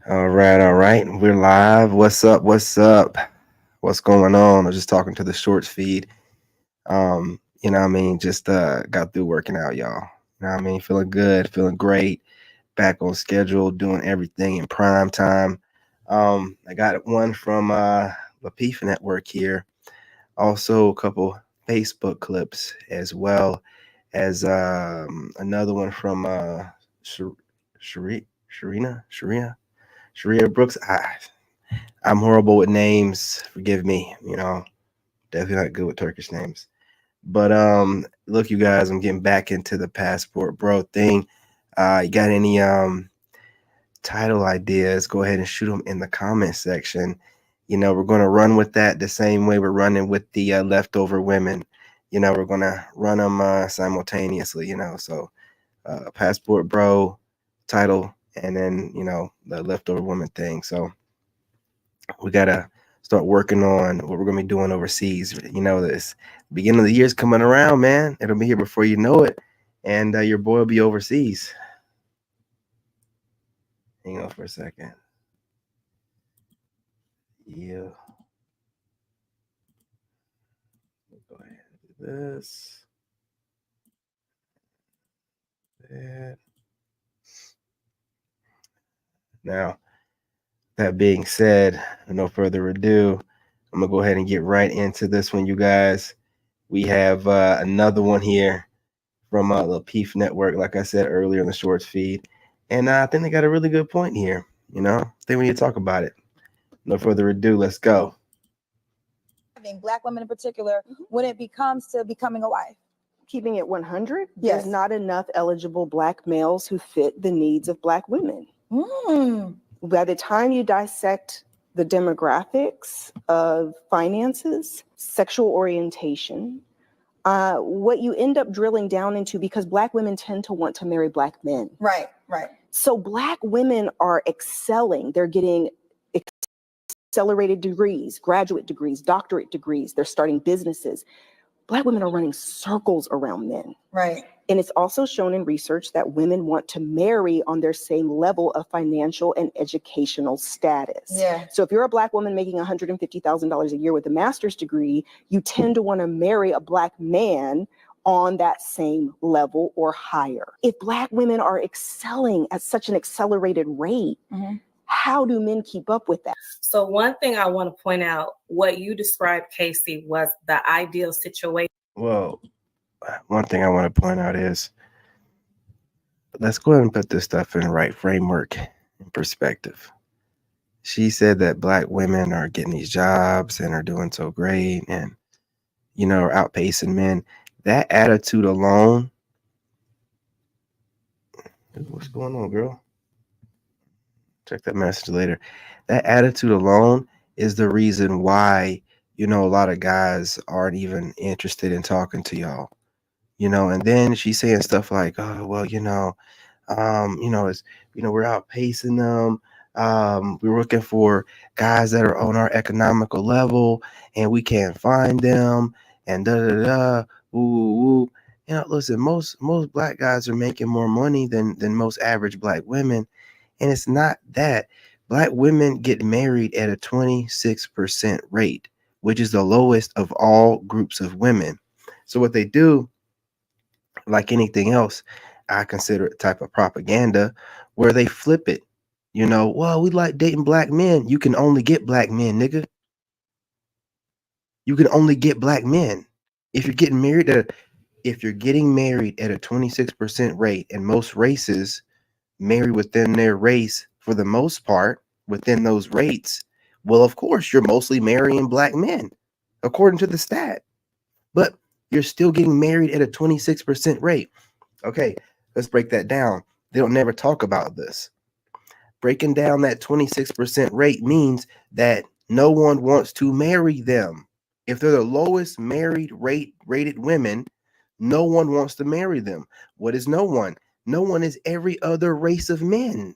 All right, all right. We're live. What's up? What's up? What's going on? I was just talking to the shorts feed. What I mean? Just got through working out, y'all. You know what I mean? Feeling good, feeling great, back on schedule, doing everything in prime time. I got one from the Peef Network here. Also a couple Facebook clips as well as another one from Sharina Sharia Brooks. I'm horrible with names. Forgive me. Definitely not good with Turkish names. But look, you guys, I'm getting back into the passport bro thing. You got any title ideas? Go ahead and shoot them in the comment section. We're gonna run with that the same way we're running with the leftover women. We're gonna run them simultaneously. So passport bro title, and then the leftover woman thing. So we gotta start working on what we're gonna be doing overseas. This beginning of the year is coming around, man. It'll be here before you know it, and your boy will be overseas. Hang on for a second. Yeah, go ahead and do this. That. Now, that being said, no further ado, I'm gonna go ahead and get right into this one, you guys. We have another one here from the Peef Network, like I said earlier in the shorts feed. And I think they got a really good point here. I think we need to talk about it. No further ado, let's go. Black women in particular when it comes to becoming a wife? Keeping it 100, Yes. there's not enough eligible Black males who fit the needs of Black women. By the time you dissect the demographics of finances, sexual orientation, what you end up drilling down into, because Black women tend to want to marry Black men. Right. So Black women are excelling. They're getting accelerated degrees, graduate degrees, doctorate degrees. They're starting businesses. Black women are running circles around men. Right. And it's also shown in research that women want to marry on their same level of financial and educational status. Yeah. So if you're a Black woman making $150,000 a year with a master's degree, you tend to want to marry a Black man on that same level or higher. If Black women are excelling at such an accelerated rate, how do men keep up with that? So one thing I want to point out, what you described, Casey, was the ideal situation. Well, one thing I want to point out is let's go ahead and put this stuff in the right framework and perspective. She said that Black women are getting these jobs and are doing so great and, are outpacing men. That attitude alone. What's going on, girl? Check that message later. That attitude alone is the reason why, a lot of guys aren't even interested in talking to y'all. And then she's saying stuff like, oh, well, it's, we're outpacing them. We're looking for guys that are on our economical level and we can't find them and da da da. Ooh. Listen, most Black guys are making more money than most average Black women. And it's not that. Black women get married at a 26% rate, which is the lowest of all groups of women. So what they do, like anything else, I consider it type of propaganda where they flip it. Well, we like dating Black men. You can only get Black men, nigga. You can only get Black men. If you're getting married at a 26% rate, and most races marry within their race for the most part within those rates, well, of course, you're mostly marrying Black men, according to the stat. But you're still getting married at a 26% rate. Okay, let's break that down. They don't never talk about this. Breaking down that 26% rate means that no one wants to marry them. If they're the lowest rated women, no one wants to marry them. What is no one? No one is every other race of men.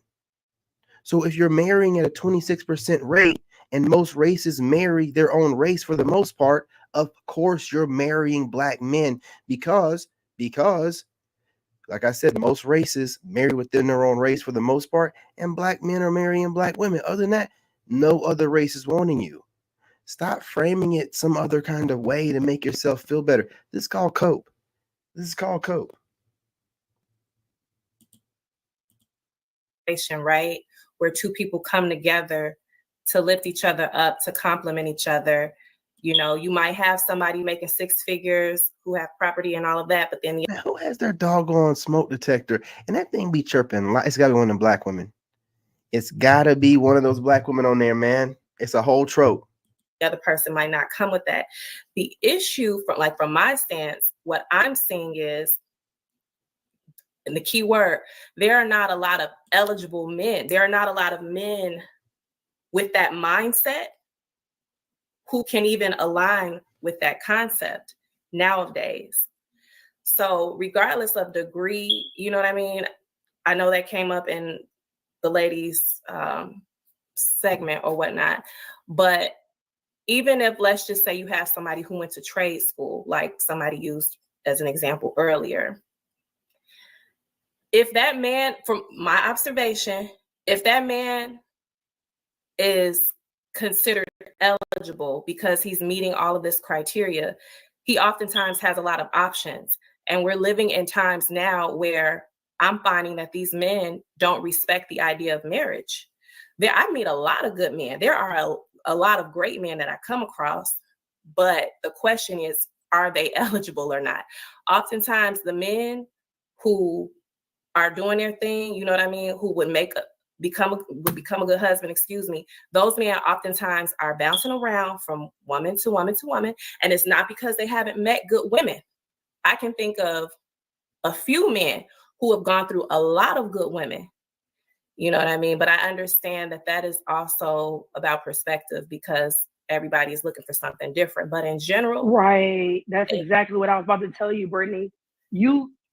So if you're marrying at a 26% rate and most races marry their own race for the most part, of course you're marrying Black men because Like I said, most races marry within their own race for the most part, and black men are marrying black women. Other than that, no other race is wanting you. Stop framing it some other kind of way to make yourself feel better. This is called cope. This is called cope. Right? Where two people come together to lift each other up, to complement each other. You know, you might have somebody making six figures who have property and all of that, but then Man, who has their doggone smoke detector? And that thing be chirping. It's got to be one of them black women. It's got to be one of those black women on there, man. It's a whole trope. the other person might not come with that. The issue from my stance, what I'm seeing is, and the key word, there are not a lot of eligible men. There are not a lot of men with that mindset who can even align with that concept nowadays. So regardless of degree, you know what I mean? I know that came up in the ladies segment or whatnot, but even if, let's just say you have somebody who went to trade school, like somebody used as an example earlier, if that man, from my observation, if that man is considered eligible because he's meeting all of this criteria, he oftentimes has a lot of options. And we're living in times now where I'm finding that these men don't respect the idea of marriage. I meet a lot of good men. There are a lot of great men that I come across, but the question is, are they eligible or not? Oftentimes the men who are doing their thing, you know what I mean, who would become a good husband, those men oftentimes are bouncing around from woman to woman to woman, and it's not because they haven't met good women. I can think of a few men who have gone through a lot of good women, you know what I mean? But I understand that is also about perspective, because everybody is looking for something different. But in general, right, that's exactly what I was about to tell you, Brittany.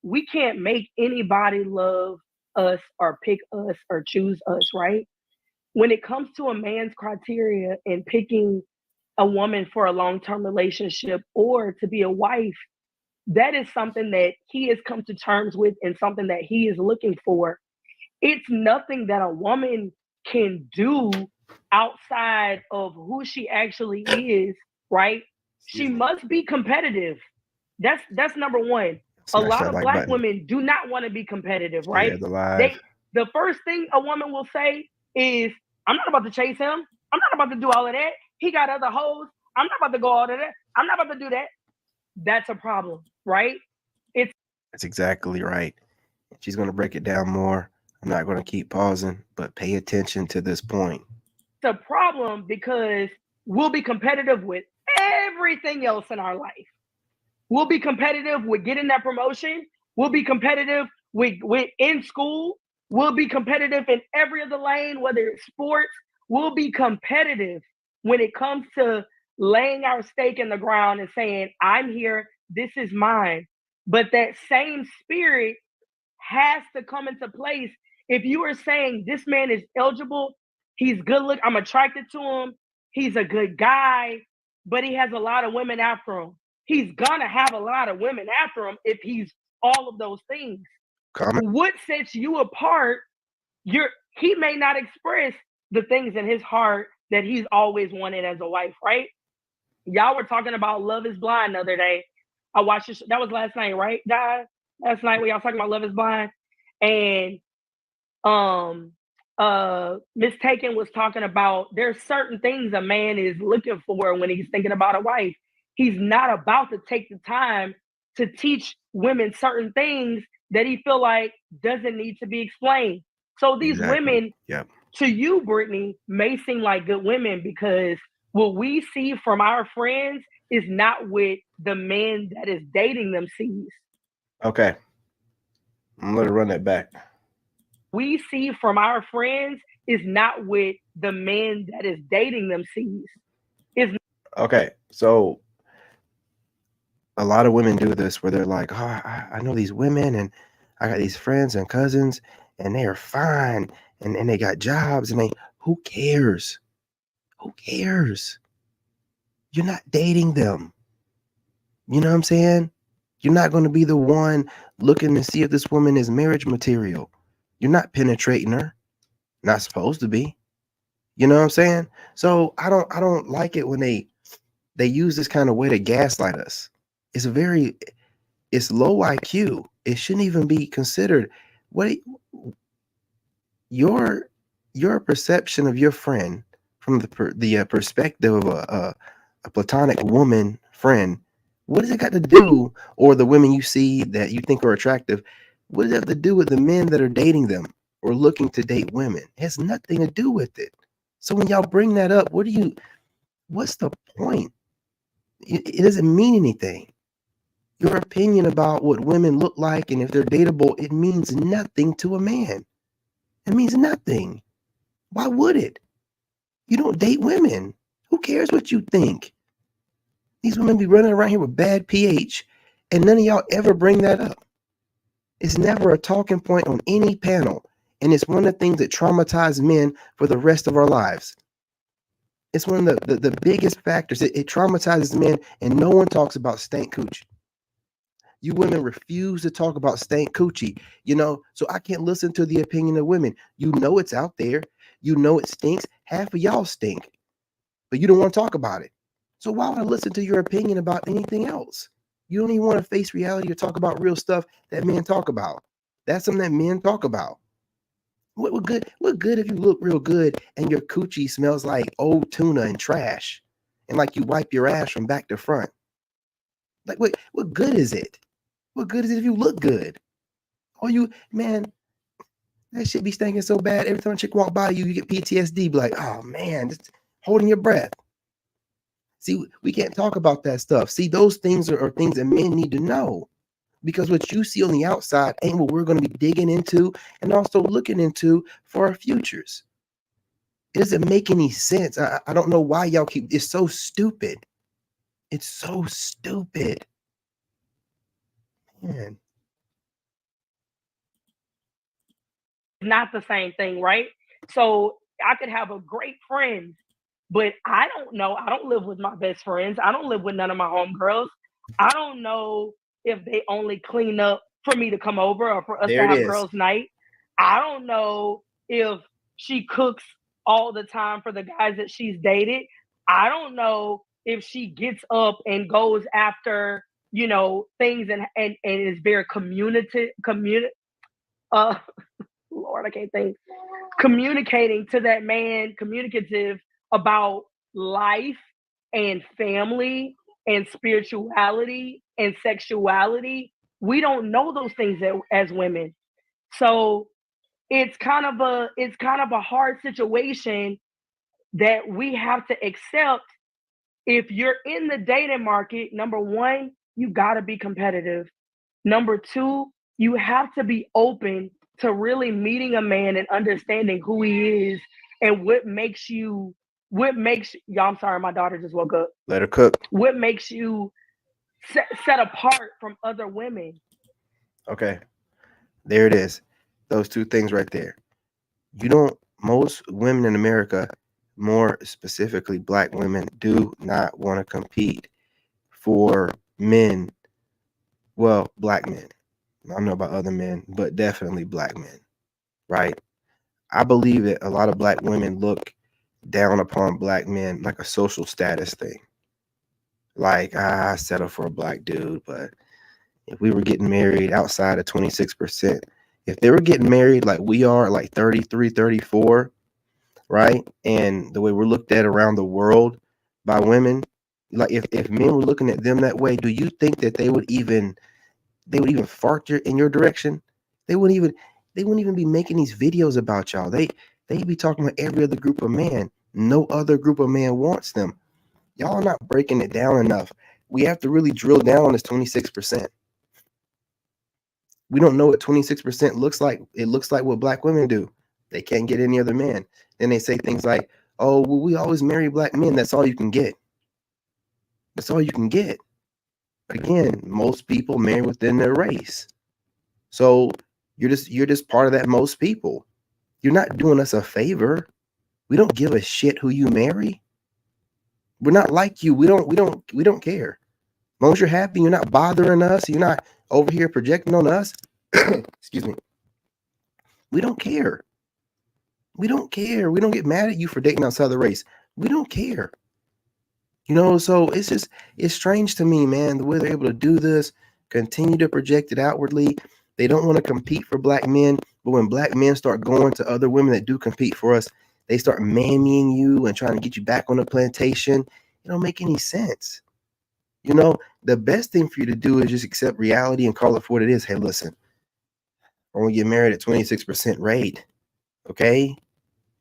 We can't make anybody love us or pick us or choose us, right? When it comes to a man's criteria and picking a woman for a long-term relationship or to be a wife, that is something that he has come to terms with and something that he is looking for. It's nothing that a woman can do outside of who she actually is, right? She must be competitive. That's number one. A lot of black women do not want to be competitive, right? The first thing a woman will say is, I'm not about to chase him. I'm not about to do all of that. He got other hoes. I'm not about to go all of that. I'm not about to do that. That's a problem, right? That's exactly right. She's going to break it down more. I'm not going to keep pausing, but pay attention to this point. It's a problem because we'll be competitive with everything else in our life. We'll be competitive with getting that promotion. We'll be competitive with in school. We'll be competitive in every other lane, whether it's sports. We'll be competitive when it comes to laying our stake in the ground and saying, I'm here, this is mine. But that same spirit has to come into place. If you are saying this man is eligible, he's good looking, I'm attracted to him, he's a good guy, but he has a lot of women after him. He's gonna have a lot of women after him if he's all of those things. What sets you apart? He may not express the things in his heart that he's always wanted as a wife, right? Y'all were talking about Love is Blind the other day. I watched it. That was last night, right, guys? Last night we all talking about Love is Blind, and Miss Taken was talking about there's certain things a man is looking for when he's thinking about a wife. He's not about to take the time to teach women certain things that he feel like doesn't need to be explained. So these women, to you, Brittany, may seem like good women because what we see from our friends is not what the man that is dating them sees. Okay. I'm going to run that back. We see from our friends is not what the man that is dating them sees. Okay. So a lot of women do this where they're like, oh, I know these women and I got these friends and cousins and they are fine and they got jobs and who cares? Who cares? You're not dating them. You know what I'm saying? You're not going to be the one looking to see if this woman is marriage material. You're not penetrating her. Not supposed to be. You know what I'm saying? So I don't like it when they use this kind of way to gaslight us. It's low IQ. It shouldn't even be considered. What your perception of your friend from the perspective of a platonic woman friend, what does it got to do, or the women you see that you think are attractive, what does it have to do with the men that are dating them or looking to date women? It has nothing to do with it. So when y'all bring that up, what's the point? It doesn't mean anything. Your opinion about what women look like and if they're dateable, it means nothing to a man. It means nothing. Why would it? You don't date women. Who cares what you think? These women be running around here with bad pH, and none of y'all ever bring that up. It's never a talking point on any panel, and it's one of the things that traumatize men for the rest of our lives. It's one of the biggest factors. It traumatizes men, and no one talks about stank coochie. You women refuse to talk about stank coochie, so I can't listen to the opinion of women. You know it's out there. You know it stinks. Half of y'all stink, but you don't want to talk about it. So why would I listen to your opinion about anything else? You don't even want to face reality or talk about real stuff that men talk about. That's something that men talk about. What good if you look real good and your coochie smells like old tuna and trash, and like you wipe your ass from back to front? Like what good is it? What good is it if you look good? Man, that shit be stinking so bad. Every time a chick walk by you, you get PTSD. Be like, oh man, just holding your breath. See, we can't talk about that stuff. See, those things are things that men need to know, because what you see on the outside ain't what we're going to be digging into and also looking into for our futures. It doesn't make any sense. I don't know why y'all it's so stupid. It's so stupid. Man. Not the same thing, right? So I could have a great friend, but I don't know. I don't live with my best friends. I don't live with none of my homegirls. I don't know if they only clean up for me to come over or for us to have girls' night. I don't know if she cooks all the time for the guys that she's dated. I don't know if she gets up and goes after, things and is very Lord, I can't think. Communicating to that man, communicative about life and family and spirituality and sexuality. We don't know those things as women. So it's kind of a hard situation that we have to accept. If you're in the dating market, number one, you got to be competitive. Number two, you have to be open to really meeting a man and understanding who he is and what makes y'all, I'm sorry, my daughter just woke up. Let her cook. What makes you set apart from other women? Okay. There it is. Those two things right there. Most women in America, more specifically Black women, do not want to compete for men. Well, Black men. I don't know about other men, but definitely Black men, right? I believe that a lot of Black women look down upon Black men like a social status thing. Like, I settle for a Black dude, but if we were getting married outside of 26%, if they were getting married like we are, like 33, 34, right? And the way we're looked at around the world by women, like if men were looking at them that way, do you think that they would even fart in your direction? They wouldn't even be making these videos about y'all. They'd be talking about every other group of man. No other group of man wants them. Y'all are not breaking it down enough. We have to really drill down on this 26%. We don't know what 26% looks like. It looks like what Black women do. They can't get any other man. Then they say things like, oh, well, we always marry Black men. That's all you can get. That's all you can get. Again, most people marry within their race. So you're just part of that most people. You're not doing us a favor. We don't give a shit who you marry. We're not like you. We don't care. long as you're happy, you're not bothering us, you're not over here projecting on us. Excuse me. We don't care. We don't care. We don't get mad at you for dating outside the race. We don't care. So it's strange to me, man, the way they're able to do this, continue to project it outwardly. They don't want to compete for black men, but when black men start going to other women that do compete for us, they start mammying you and trying to get you back on the plantation. It don't make any sense. The best thing for you to do is just accept reality and call it for what it is. Hey, listen, I want to get married at 26% rate. Okay?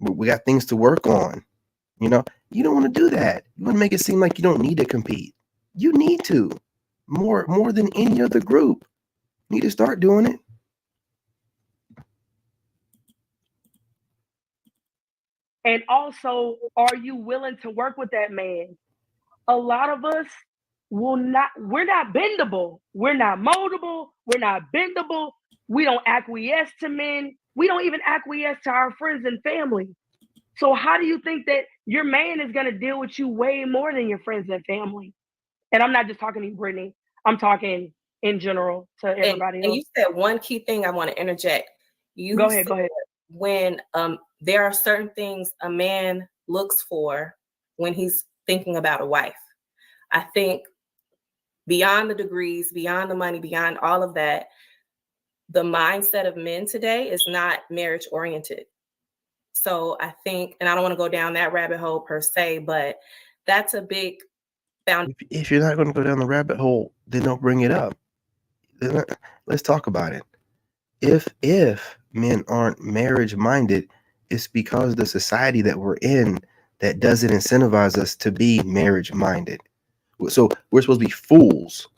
We got things to work on. You don't want to do that. You want to make it seem like you don't need to compete. You need to. More than any other group. You need to start doing it. And also, are you willing to work with that man? A lot of us we're not bendable. We're not moldable. We're not bendable. We don't acquiesce to men. We don't even acquiesce to our friends and family. So how do you think that your man is going to deal with you way more than your friends and family? And I'm not just talking to you, Brittany. I'm talking in general to everybody else. And you said one key thing I want to interject. Go ahead. When there are certain things a man looks for when he's thinking about a wife. I think beyond the degrees, beyond the money, beyond all of that, the mindset of men today is not marriage oriented. So I think, and I don't want to go down that rabbit hole per se, but that's a big foundation. If you're not going to go down the rabbit hole, then don't bring it up. Let's talk about it. If men aren't marriage minded, it's because the society that we're in that doesn't incentivize us to be marriage minded. So we're supposed to be fools,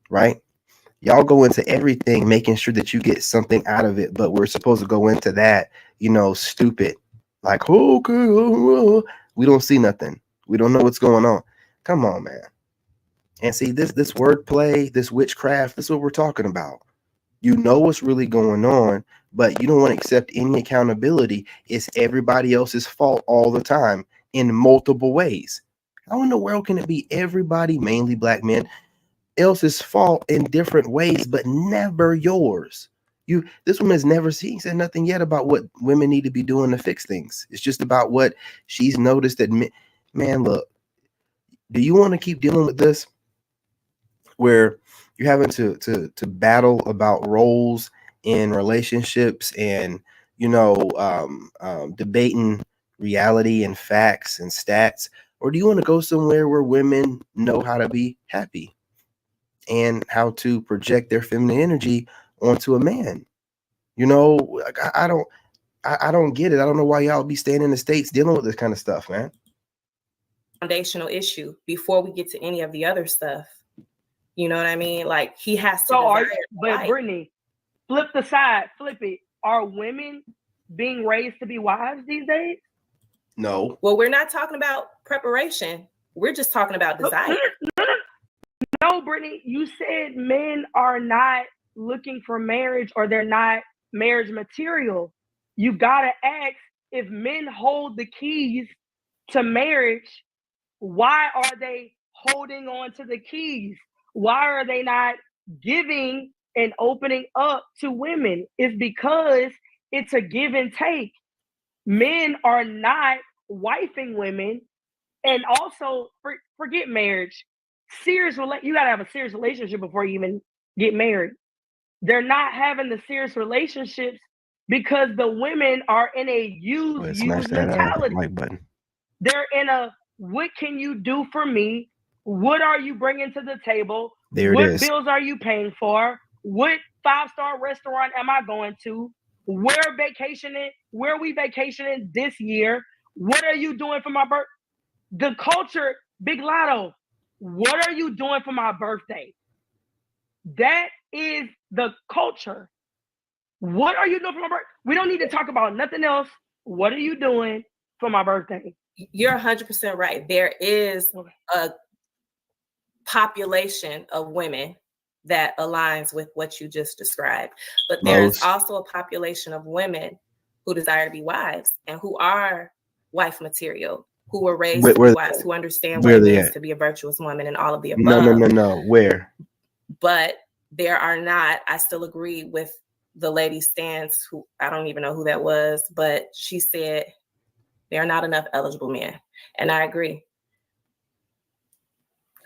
right? Y'all go into everything making sure that you get something out of it, but we're supposed to go into that, stupid. Like, okay, we don't see nothing. We don't know what's going on. Come on, man. And see, this wordplay, this witchcraft, this is what we're talking about. You know what's really going on, but you don't want to accept any accountability. It's everybody else's fault all the time in multiple ways. How in the world can it be everybody, mainly black men, else's fault in different ways, but never yours? This woman has never said nothing yet about what women need to be doing to fix things. It's just about what she's noticed that, man, look, do you want to keep dealing with this where you're having to battle about roles in relationships and, debating reality and facts and stats? Or do you want to go somewhere where women know how to be happy and how to project their feminine energy onto a man? I don't get it. I don't know why y'all be staying in the States dealing with this kind of stuff, man. Foundational issue before we get to any of the other stuff. You know what I mean? Like, he has to. But Brittany, flip it. Are women being raised to be wives these days? No. Well, we're not talking about preparation. We're just talking about desire. No, Brittany, you said men are not looking for marriage or they're not marriage material. You gotta ask, if men hold the keys to marriage, why are they holding on to the keys? Why are they not giving and opening up to women? It's because it's a give and take. Men are not wifing women. And also, forget marriage. You gotta have a serious relationship before you even get married. They're not having the serious relationships because the women are in a use mentality. Like button. They're in a, what can you do for me? What are you bringing to the table? What bills are you paying for? What 5-star restaurant am I going to? Where are we vacationing this year? What are you doing for my birthday? The culture, Big Lotto, what are you doing for my birthday? That is the culture. What are you doing for my birthday? We don't need to talk about nothing else. What are you doing for my birthday? You're 100% right. There is a population of women that aligns with what you just described. But there's also a population of women who desire to be wives and who are wife material, who were raised Where- to where- be wives, who understand where what it they means at? to be a virtuous woman and all of the No, above. no. Where? But there are not, I still agree with the lady's stance, who I don't even know who that was, but she said there are not enough eligible men. And I agree.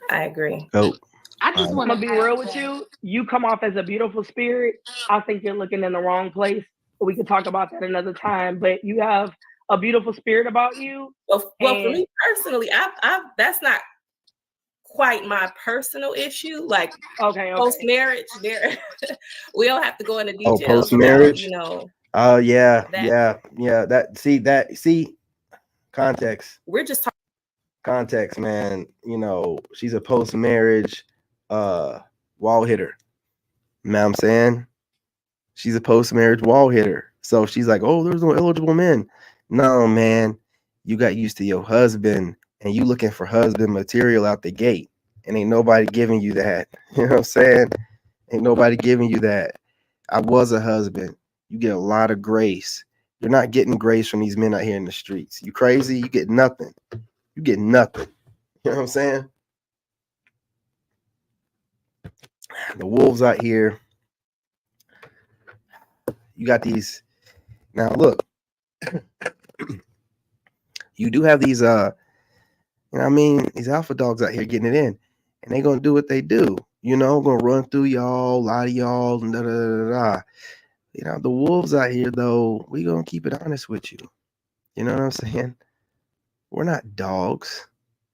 Go. I just I'm want gonna be real with you. You come off as a beautiful spirit. I think you're looking in the wrong place. We could talk about that another time. But you have a beautiful spirit about you. Well, for And- me personally, I that's not quite my personal issue. Like Okay. post marriage, there we don't have to go into Oh, details. post-marriage? You know, Oh yeah, That- yeah. See context. we're just talking. Context, man. You know, she's a post-marriage wall hitter. You know what I'm saying? She's a post-marriage wall hitter. So she's like, oh, there's no eligible men. No, man. You got used to your husband and you looking for husband material out the gate. And ain't nobody giving you that. You know what I'm saying? Ain't nobody giving you that. I was a husband. You get a lot of grace. You're not getting grace from these men out here in the streets. You crazy? You get nothing. You get nothing. You know what I'm saying? The wolves out here. You got these. Now look, you do have these you know what I mean, these alpha dogs out here getting it in, and they gonna do what they do. You know, gonna run through y'all, lie to y'all, and da da da da. You know, the wolves out here though, we gonna keep it honest with you. You know what I'm saying? We're not dogs.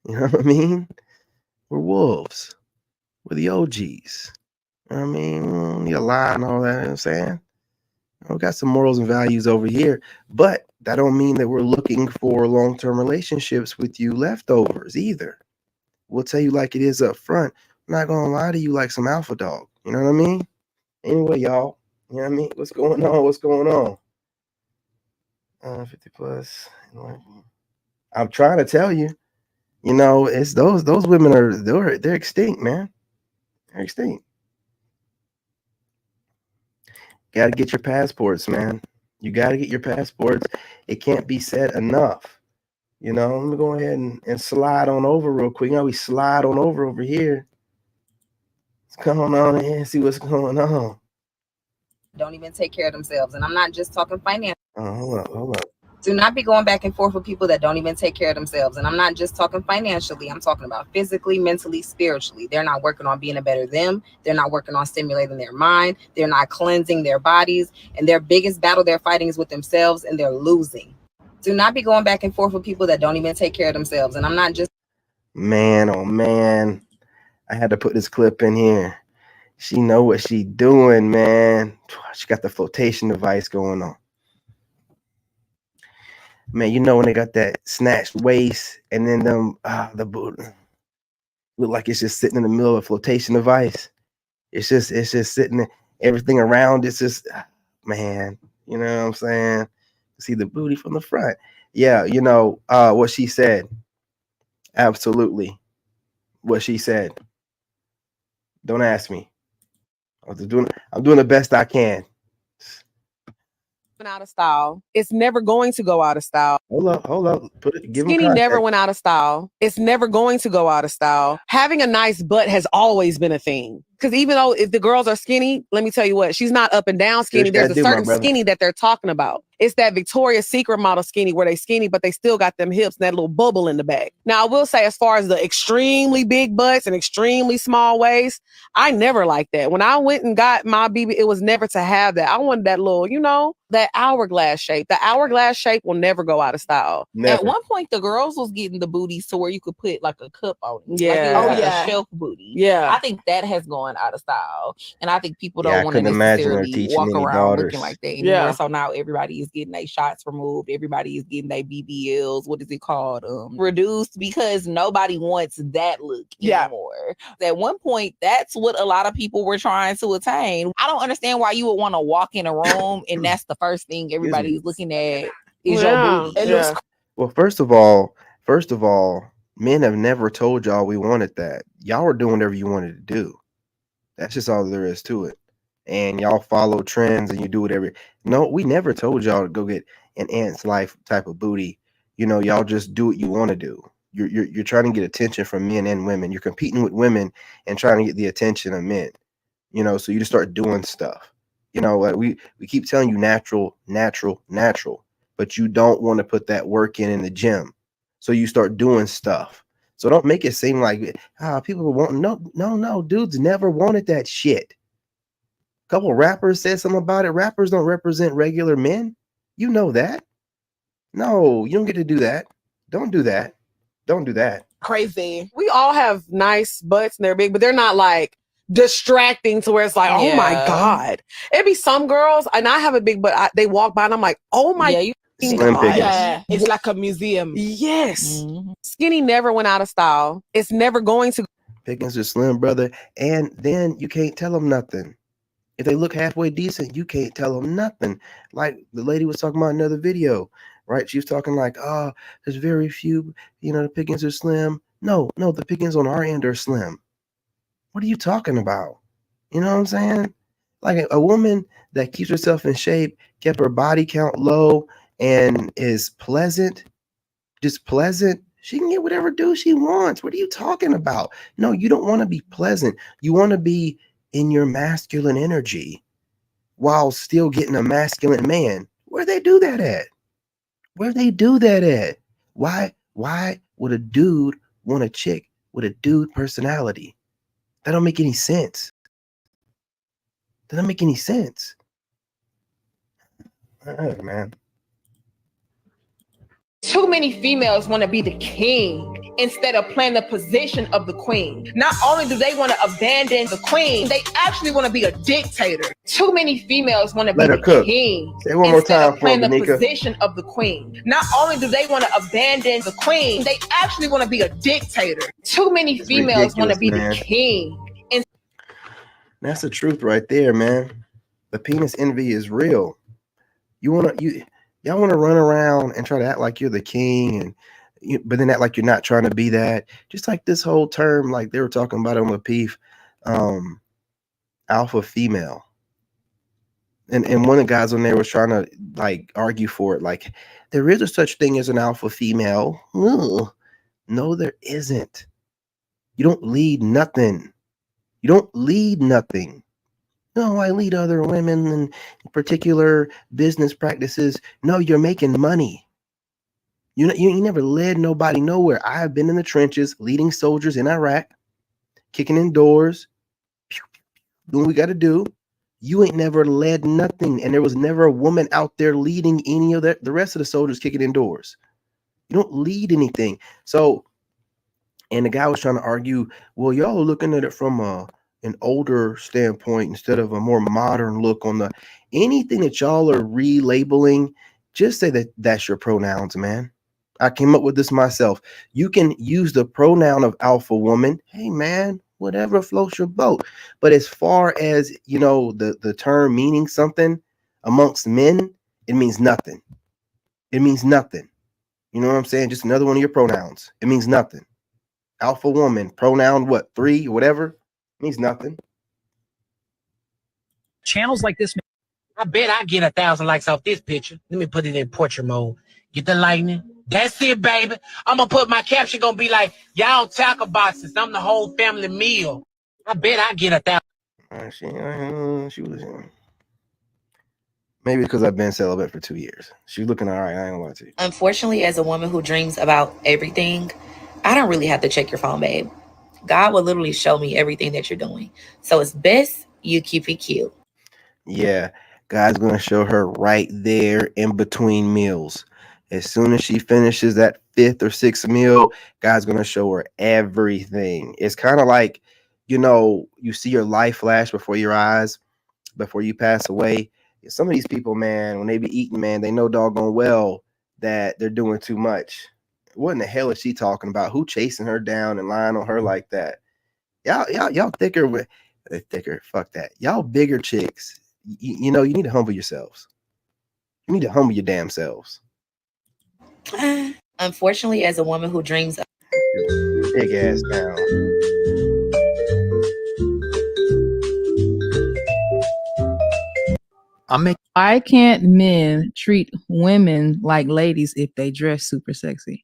You know what I mean? We're wolves. We're the OGs. You know what I mean? We don't need a lie and all that, you know what I'm saying? We got some morals and values over here, but that don't mean that we're looking for long-term relationships with you leftovers either. We'll tell you like it is up front. I'm not gonna lie to you like some alpha dog. You know what I mean? Anyway, y'all, you know what I mean? What's going on? What's going on? 50 plus. I'm trying to tell you, you know, it's those women are they're extinct, man. They're extinct. Got to get your passports, man. You got to get your passports. It can't be said enough. You know, let me go ahead and slide on over real quick. You know, we slide on over here. What's going on here and see what's going on. Don't even take care of themselves. And I'm not just talking finance. Hold up. Do not be going back and forth with people that don't even take care of themselves. And I'm not just talking financially. I'm talking about physically, mentally, spiritually. They're not working on being a better them. They're not working on stimulating their mind. They're not cleansing their bodies. And their biggest battle they're fighting is with themselves, and they're losing. Do not be going back and forth with people that don't even take care of themselves. And I'm not just... Man, oh man. I had to put this clip in here. She know what she doing, man. She got the flotation device going on. Man, you know when they got that snatched waist and then the boot look like it's just sitting in the middle of a flotation device. It's just sitting there, everything around it's just man, you know what I'm saying? See the booty from the front. Yeah, you know what she said. Absolutely. What she said. Don't ask me. I'm doing the best I can. Out of style. It's never going to go out of style. Hold up. Give Skinny never went out of style. It's never going to go out of style. Having a nice butt has always been a thing. Because even though if the girls are skinny, let me tell you what, she's not up and down skinny. There's a certain skinny that they're talking about. It's that Victoria's Secret model skinny where they skinny, but they still got them hips and that little bubble in the back. Now, I will say as far as the extremely big butts and extremely small waists, I never liked that. When I went and got my BB, it was never to have that. I wanted that little, you know, that hourglass shape. The hourglass shape will never go out of style. Never. At one point, the girls was getting the booties to where you could put like a cup on it. Yeah. Like it was Oh, like yeah. a shelf booty. Yeah. I think that has gone out of style. And I think people Yeah, I don't want to couldn't imagine her necessarily teaching walk any around daughters. looking like that anymore. Yeah. So now everybody is getting their shots removed. Everybody is getting their BBLs. What is it called? Reduced, because nobody wants that look anymore. At one point, that's what a lot of people were trying to attain. I don't understand why you would want to walk in a room and that's the first thing everybody is looking at is your booty. It looks Well, first of all, men have never told y'all we wanted that. Y'all were doing whatever you wanted to do. That's just all there is to it. And y'all follow trends and you do whatever. No, we never told y'all to go get an Ant's Life type of booty. y'all just do what you want to do. You're trying to get attention from men and women. You're competing with women and trying to get the attention of men. So you just start doing stuff. Like we keep telling you natural, but you don't want to put that work in the gym. So you start doing stuff. So don't make it seem like people want no, dudes never wanted that shit. A couple rappers said something about it. Rappers don't represent regular men. You know that. No, you don't get to do that. Don't do that. Don't do that. Crazy. We all have nice butts and they're big, but they're not like distracting to where it's like, oh my God. It'd be some girls, and I have a big butt. They walk by and I'm like, oh my Slim God. Pickens. Yeah, it's like a museum. Yes. Skinny never went out of style. It's never going to. Pickens is slim, brother. And then you can't tell them nothing. If they look halfway decent, you can't tell them nothing. Like the lady was talking about in another video, right? She was talking like, there's very few, the Pickens are slim. No, the Pickens on our end are slim. What are you talking about? You know what I'm saying? Like a woman that keeps herself in shape, kept her body count low, and is just pleasant, she can get whatever dude she wants. What are you talking about? No, you don't want to be pleasant. You want to be in your masculine energy while still getting a masculine man. Where they do that at? Why would a dude want a chick with a dude personality? That don't make any sense. Man. Too many females want to be the king instead of playing the position of the queen. Not only do they want to abandon the queen, they actually want to be a dictator. Too many females want to be the king Say one more instead time of playing for the Danica. position of the queen. Not only do they want to abandon the queen, they actually want to be a dictator. Too many females want to be the king. That's the truth right there, man. The penis envy is real. Y'all want to run around and try to act like you're the king, but then act like you're not trying to be that. Just like this whole term, like they were talking about on Lapeef, alpha female. And one of the guys on there was trying to like argue for it, like there is a such thing as an alpha female. Ugh. No, there isn't. You don't lead nothing. No, I lead other women in particular business practices. No, you're making money. You never led nobody nowhere. I have been in the trenches leading soldiers in Iraq, kicking in doors, doing what we got to do. You ain't never led nothing. And there was never a woman out there leading any of the rest of the soldiers kicking in doors. You don't lead anything. So, and the guy was trying to argue, well, y'all are looking at it from an older standpoint instead of a more modern look on anything that y'all are relabeling. Just say that that's your pronouns, man. I came up with this myself. You can use the pronoun of alpha woman. Hey, man, whatever floats your boat. But as far as, the term meaning something amongst men, it means nothing. You know what I'm saying? Just another one of your pronouns. It means nothing. Alpha woman, pronoun, 3 or whatever, means nothing. Channels like this. I bet I get 1,000 likes off this picture. Let me put it in portrait mode. Get the lightning. That's it, baby. I'm going to put my caption going to be like, y'all tackle boxes. I'm the whole family meal. I bet I get 1,000. She was maybe because I've been celibate for 2 years. She's looking all right. I ain't gonna lie to you. Unfortunately, as a woman who dreams about everything, I don't really have to check your phone, babe. God will literally show me everything that you're doing. So it's best you keep it cute. Yeah, God's going to show her right there in between meals. As soon as she finishes that 5th or 6th meal, God's going to show her everything. It's kind of like, you see your life flash before your eyes before you pass away. Some of these people, man, when they be eating, man, they know doggone well that they're doing too much. What in the hell is she talking about? Who chasing her down and lying on her like that? Y'all thicker with thicker. Fuck that. Y'all bigger chicks. You need to humble yourselves. You need to humble your damn selves. Unfortunately, as a woman who dreams of big ass down. Why can't men treat women like ladies if they dress super sexy?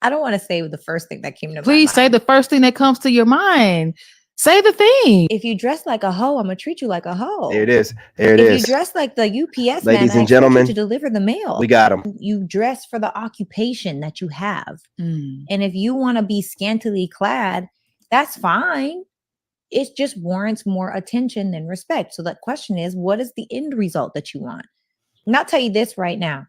I don't want to say the first thing that came to my mind. Please say the first thing that comes to your mind. Say the thing. If you dress like a hoe, I'm gonna treat you like a hoe. There it is. There it if is. you dress like the UPS Ladies man, and I gentlemen, expect you to deliver the mail. we got 'em. You dress for the occupation that you have. And if you want to be scantily clad, that's fine. It just warrants more attention than respect. So the question is, what is the end result that you want? And I'll tell you this right now.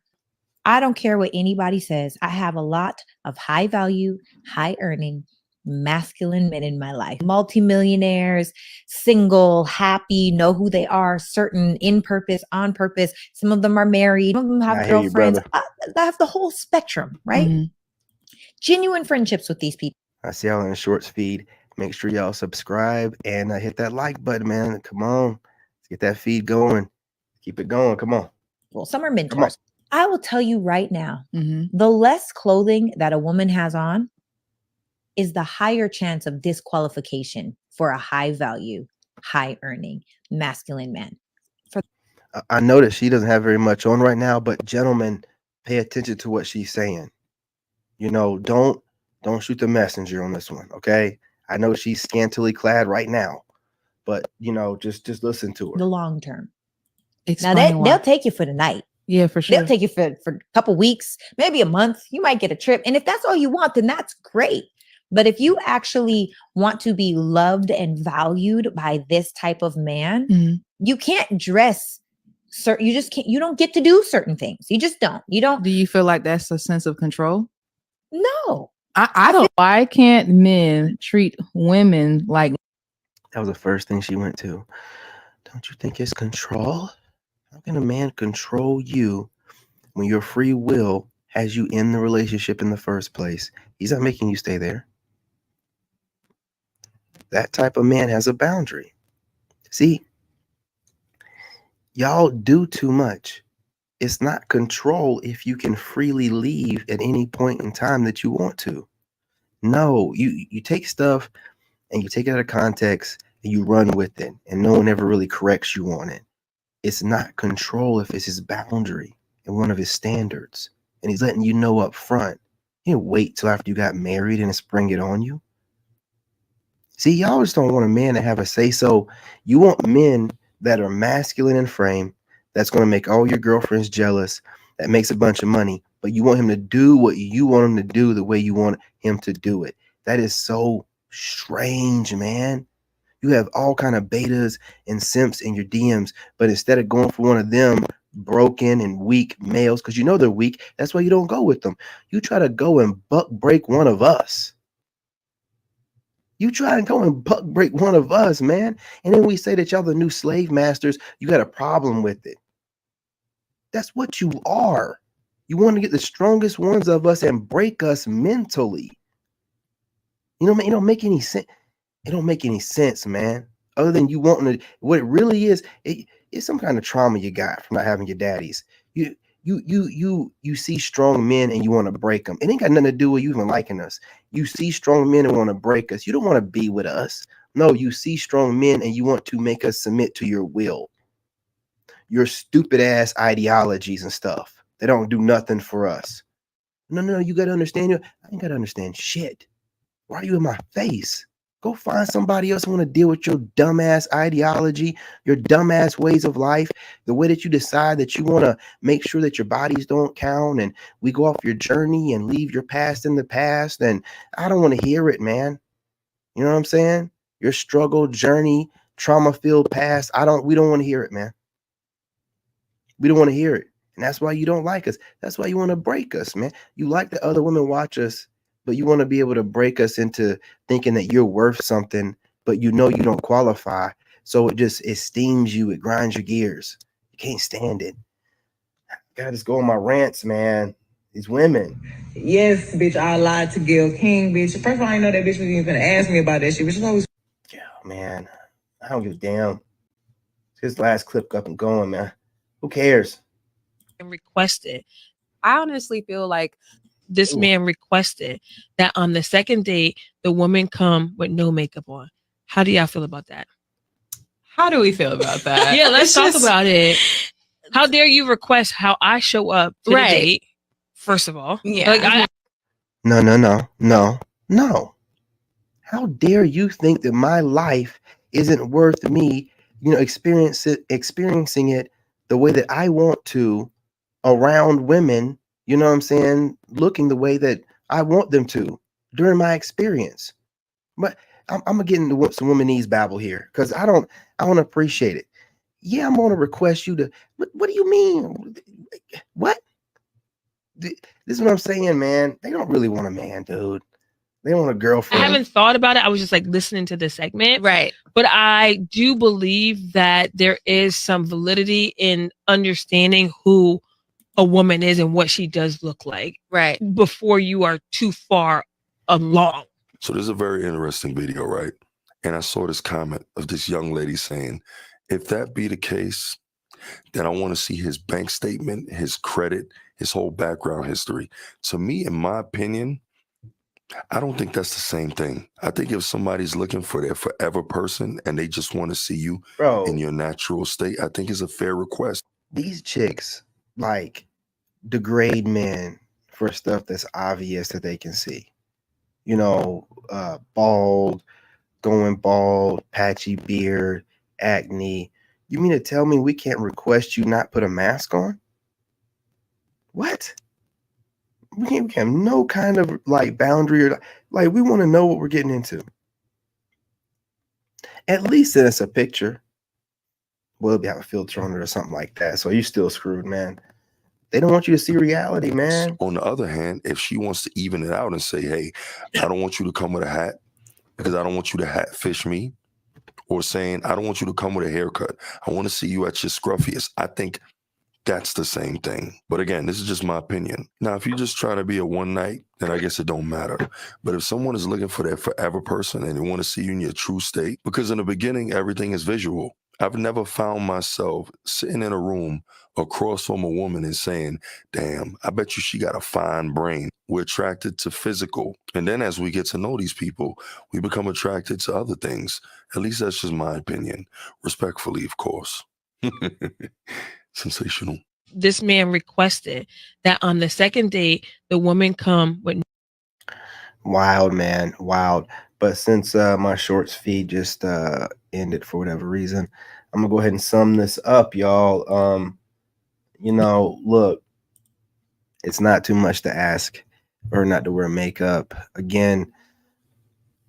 I don't care what anybody says. I have a lot of high value, high earning, masculine men in my life. Multimillionaires, single, happy, know who they are, certain, in purpose, on purpose. Some of them are married. Some of them have girlfriends. I have the whole spectrum, right? Genuine friendships with these people. I see y'all in the shorts feed. Make sure y'all subscribe and hit that like button, man. Come on. Let's get that feed going. Keep it going. Come on. Well, some are mentors. I will tell you right now, the less clothing that a woman has on is the higher chance of disqualification for a high value, high earning, masculine man. I know that she doesn't have very much on right now, but gentlemen, pay attention to what she's saying. You know, don't shoot the messenger on this one, okay? I know she's scantily clad right now, but you know, just listen to her. The long term. Explain Now why. they'll take you for the night. Yeah, for sure. They'll take you for a couple weeks, maybe a month. You might get a trip. And if that's all you want, then that's great. But if you actually want to be loved and valued by this type of man, you can't dress certain, you just can't, you don't get to do certain things. You just don't. You don't. Do you feel like that's a sense of control? No. I don't. Why can't men treat women like? That was the first thing she went to. Don't you think it's control? How can a man control you when your free will has you in the relationship in the first place? He's not making you stay there. That type of man has a boundary. See, y'all do too much. It's not control if you can freely leave at any point in time that you want to. No, you take stuff and you take it out of context and you run with it, and no one ever really corrects you on it. It's not control if it's his boundary and one of his standards, and he's letting you know up front. He didn't wait till after you got married and spring it on you. See, y'all just don't want a man to have a say-so. You want men that are masculine in frame, that's going to make all your girlfriends jealous, that makes a bunch of money, but you want him to do what you want him to do the way you want him to do it. That is so strange, man. You have all kind of betas and simps in your DMs, but instead of going for one of them broken and weak males, because you know they're weak, that's why you don't go with them. You try to go and buck break one of us. You try and go and buck break one of us, man. And then we say that y'all the new slave masters. You got a problem with it. That's what you are. You want to get the strongest ones of us and break us mentally. You know, it don't make any sense. It don't make any sense, man. Other than you wanting to, what it really is, it's some kind of trauma you got from not having your daddies. You see strong men and you want to break them. It ain't got nothing to do with you even liking us. You see strong men and want to break us. You don't want to be with us. No, you see strong men and you want to make us submit to your will. Your stupid ass ideologies and stuff. They don't do nothing for us. No, you got to understand. I ain't got to understand shit. Why are you in my face? Go find somebody else who want to deal with your dumbass ideology, your dumbass ways of life, the way that you decide that you want to make sure that your bodies don't count and we go off your journey and leave your past in the past. And I don't want to hear it, man. You know what I'm saying? Your struggle, journey, trauma-filled past. We don't want to hear it, man. We don't want to hear it. And that's why you don't like us. That's why you want to break us, man. You like that other women watch us, but you want to be able to break us into thinking that you're worth something, but you know you don't qualify. So it stings you. It grinds your gears. You can't stand it. Gotta just go on my rants, man. These women. Yes, bitch, I lied to Gail King, bitch. First of all, I didn't know that bitch was even gonna ask me about that shit, but she's always. Yeah, man. I don't give a damn. His last clip up and going, man. Who cares? And requested. I honestly feel like this man requested that on the second date, the woman come with no makeup on. How do y'all feel about that? How do we feel about that? Yeah, let's It's talk just- about it. How dare you request how I show up to Right. the date? First of all, Yeah. like No. How dare you think that my life isn't worth me, experiencing it the way that I want to around women, you know what I'm saying, looking the way that I want them to during my experience. But I'm gonna get into some womanese babble here because I don't appreciate it. Yeah, I'm gonna request you to. What do you mean? What? This is what I'm saying, man. They don't really want a man, dude. They want a I girlfriend. haven't thought about it. I was just like listening to the segment. Right. But I do believe that there is some validity in understanding who a woman is and what she does look like. Right. Before you are too far along. So this is a very interesting video, right? And I saw this comment of this young lady saying, if that be the case, then I want to see his bank statement, his credit, his whole background history. To me, in my opinion, I don't think that's the same thing. I think if somebody's looking for their forever person and they just want to see you in your natural state, I think it's a fair request. These chicks like degrade men for stuff that's obvious that they can see. Bald, going bald, patchy beard, acne. You mean to tell me we can't request you not put a mask on? What? We can't have no kind of like boundary or like we want to know what we're getting into. At least send us a picture. We'll have a filter on it or something like that. So you're still screwed, man. They don't want you to see reality, man. On the other hand, if she wants to even it out and say, hey, I don't want you to come with a hat because I don't want you to hat fish me, or saying, I don't want you to come with a haircut. I want to see you at your scruffiest. I think that's the same thing. But again, this is just my opinion. Now, if you're just trying to be a one night, then I guess it don't matter. But if someone is looking for their forever person and they want to see you in your true state, because in the beginning, everything is visual. I've never found myself sitting in a room across from a woman and saying, damn, I bet you she got a fine brain. We're attracted to physical. And then as we get to know these people, we become attracted to other things. At least that's just my opinion. Respectfully, of course. Sensational. This man requested that on the second date, the woman come with. Wild, man. Wild. But since my shorts feed just ended for whatever reason, I'm gonna go ahead and sum this up, y'all. Look, it's not too much to ask or not to wear makeup. Again,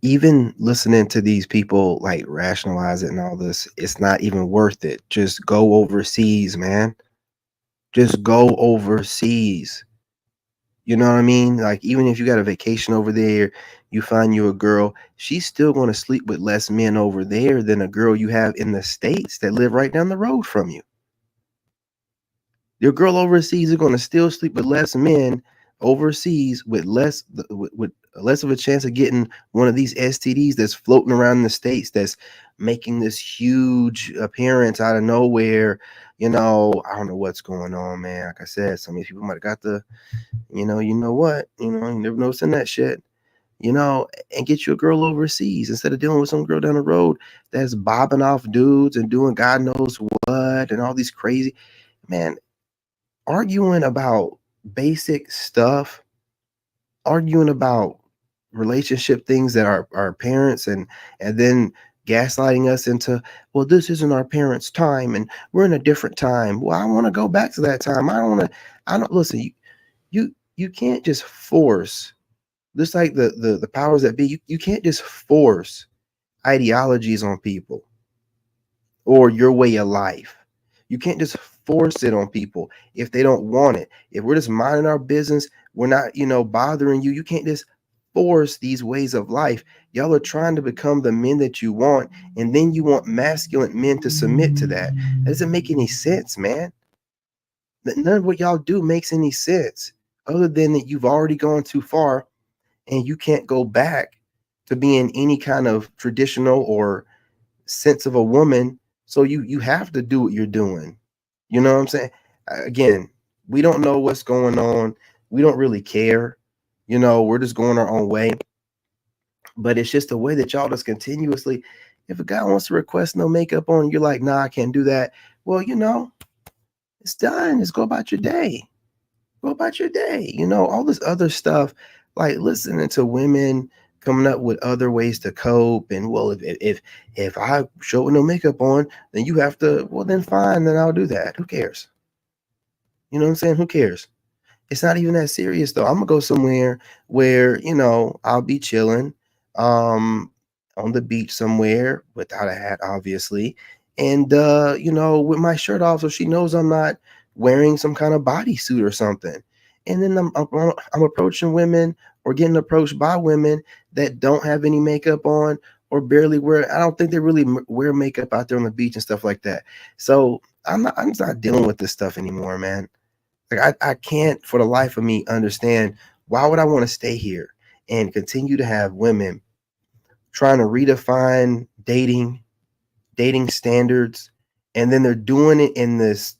even listening to these people like rationalize it and all this, it's not even worth it. Just go overseas, man. Just go overseas. You know what I mean? Like, even if you got a vacation over there, you find you a girl, she's still going to sleep with less men over there than a girl you have in the States that live right down the road from you. Your girl overseas is going to still sleep with less men overseas with less of a chance of getting one of these STDs that's floating around in the States that's making this huge appearance out of nowhere. I don't know what's going on, man. Like I said, some of these people might have got the, you never know what's in that shit, and get you a girl overseas instead of dealing with some girl down the road that's bobbing off dudes and doing God knows what and all these crazy, man, arguing about basic stuff, arguing about relationship things that our parents and then gaslighting us into, well, this isn't our parents' time and we're in a different time. Well, I want to go back to that time. I don't listen, you can't just force, just like the powers that be, you can't just force ideologies on people or your way of life. You can't just force it on people if they don't want it. If we're just minding our business, we're not, bothering you. You can't just force these ways of life. Y'all are trying to become the men that you want, and then you want masculine men to submit to that. That doesn't make any sense, man. None of what y'all do makes any sense, other than that you've already gone too far and you can't go back to being any kind of traditional or sense of a woman. So you have to do what you're doing. You know what I'm saying? Again, we don't know what's going on. We don't really care. We're just going our own way. But it's just a way that y'all just continuously If a guy wants to request no makeup on, you're like, nah, I can't do that. Well, you know, it's done. Just go about your day. Go about your day. You know, all this other stuff, like listening to women coming up with other ways to cope. And well, if I show with no makeup on, then you have to, well, then fine, then I'll do that. Who cares? You know what I'm saying? Who cares? It's not even that serious though. I'm gonna go somewhere where, you know, I'll be chilling on the beach somewhere without a hat, obviously. And you know, with my shirt off so she knows I'm not wearing some kind of bodysuit or something. And then I'm approaching women or getting approached by women that don't have any makeup on or barely wear. I don't think they really wear makeup out there on the beach and stuff like that. So I'm just not dealing with this stuff anymore, man. Like I can't for the life of me understand why would I want to stay here and continue to have women trying to redefine dating standards, and then they're doing it in this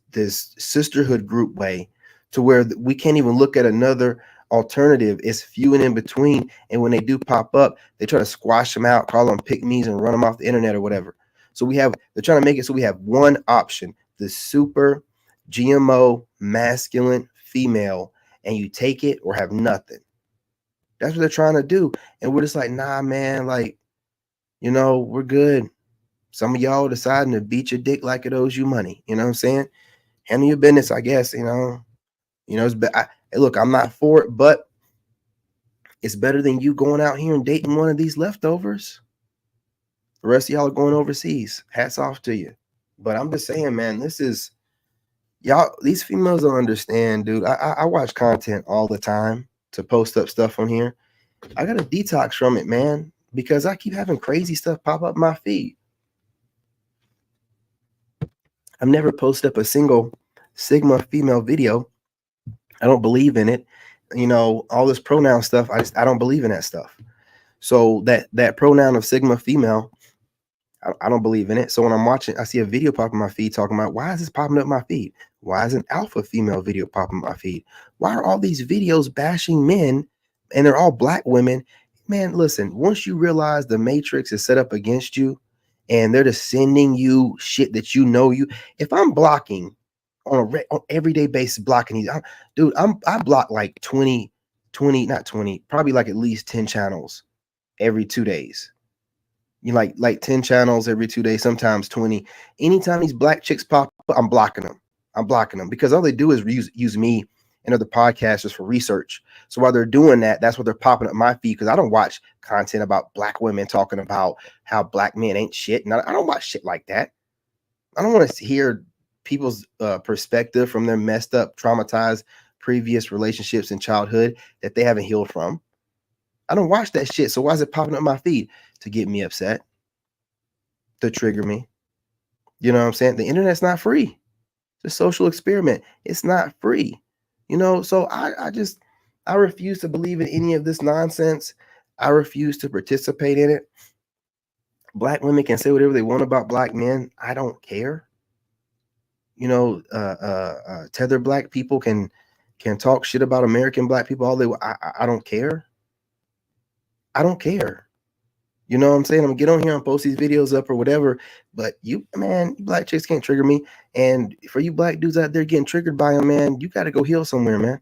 sisterhood group way to where we can't even look at another alternative. It's few and in between, and when they do pop up, they try to squash them out, call them pick-me's, and run them off the internet or whatever. So they're trying to make it so we have one option, the super GMO masculine female, and you take it or have nothing. That's what they're trying to do. And we're just like, nah, man, like, you know, we're good. Some of y'all deciding to beat your dick like it owes you money. You know what I'm saying? Handle your business, I guess, you know. You know, look, I'm not for it, but it's better than you going out here and dating one of these leftovers. The rest of y'all are going overseas. Hats off to you. But I'm just saying, man, this is, y'all, these females don't understand, dude. I watch content all the time to post up stuff on here. I got to detox from it, man, because I keep having crazy stuff pop up my feed. I've never posted up a single Sigma female video. I don't believe in it. You know, all this pronoun stuff, I don't believe in that stuff. So that pronoun of Sigma female, I don't believe in it. So when I'm watching, I see a video pop in my feed talking about, why is this popping up my feed? Why is an alpha female video popping up my feed? Why are all these videos bashing men and they're all black women? Man, listen, once you realize the matrix is set up against you and they're just sending you shit that you know you, if I'm blocking on everyday basis, blocking these, I block like 20, not 20, probably like at least 10 channels every 2 days. You know, like 10 channels every 2 days, sometimes 20. Anytime these black chicks pop up, I'm blocking them. I'm blocking them because all they do is use me and other podcasters for research. So while they're doing that, that's what they're popping up my feed, because I don't watch content about black women talking about how black men ain't shit. And I don't watch shit like that. I don't want to hear people's perspective from their messed up, traumatized previous relationships in childhood that they haven't healed from. I don't watch that shit. So why is it popping up my feed? To get me upset, to trigger me. You know what I'm saying? The internet's not free. It's a social experiment. It's not free. You know, so I refuse to believe in any of this nonsense. I refuse to participate in it. Black women can say whatever they want about black men. I don't care. You know, tether black people can talk shit about American black people all they want. I don't care. I don't care. You know what I'm saying? I'm gonna get on here and post these videos up or whatever. But you black chicks can't trigger me. And for you black dudes out there getting triggered by them, man, you got to go heal somewhere, man.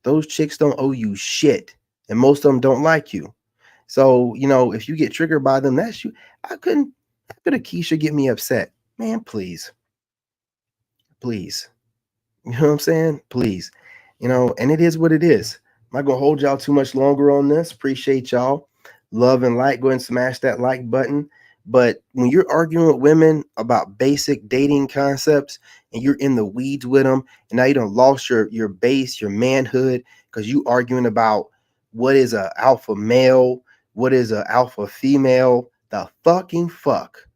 Those chicks don't owe you shit. And most of them don't like you. So, you know, if you get triggered by them, that's you. How could a Keisha get me upset? Man, please. Please. You know what I'm saying? Please. You know, and it is what it is. I'm not gonna hold y'all too much longer on this. Appreciate y'all. Love and like. Go ahead and smash that like button. But when you're arguing with women about basic dating concepts and you're in the weeds with them, and now you done lost your base, your manhood, because you arguing about what is a alpha male, what is a alpha female, the fucking fuck.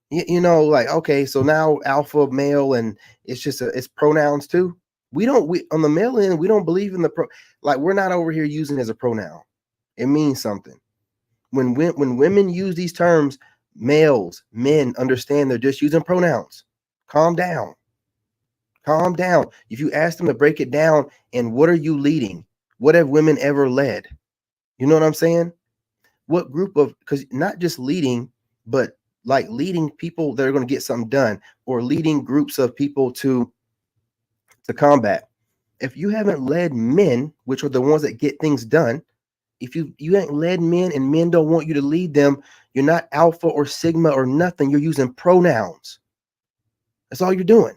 You know, like, okay, so now alpha male and it's pronouns too. We on the male end, we don't believe in like we're not over here using it as a pronoun. It means something. When women use these terms, males, men understand they're just using pronouns. Calm down. Calm down. If you ask them to break it down and what are you leading? What have women ever led? You know what I'm saying? What group of, because not just leading, but like leading people that are going to get something done, or leading groups of people to combat. If you haven't led men, which are the ones that get things done, if you ain't led men and men don't want you to lead them, you're not alpha or sigma or nothing. You're using pronouns. That's all you're doing.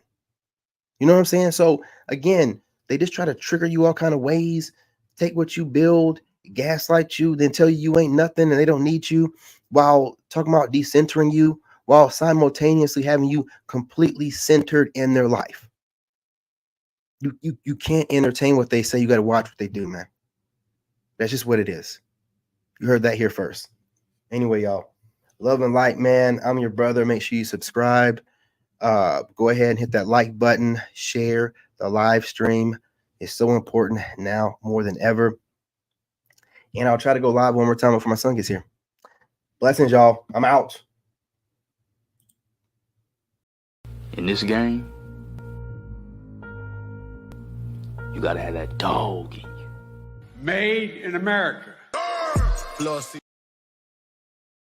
You know what I'm saying? So again, they just try to trigger you all kind of ways, take what you build, gaslight you, then tell you ain't nothing and they don't need you, while talking about decentering you, while simultaneously having you completely centered in their life. You can't entertain what they say. You got to watch what they do, man. That's just what it is. You heard that here first. Anyway, y'all, love and light, man. I'm your brother. Make sure you subscribe. Go ahead and hit that like button. Share the live stream. It's so important now more than ever. And I'll try to go live one more time before my son gets here. Blessings, y'all. I'm out. In this game, you gotta have that dog in you. Made in America.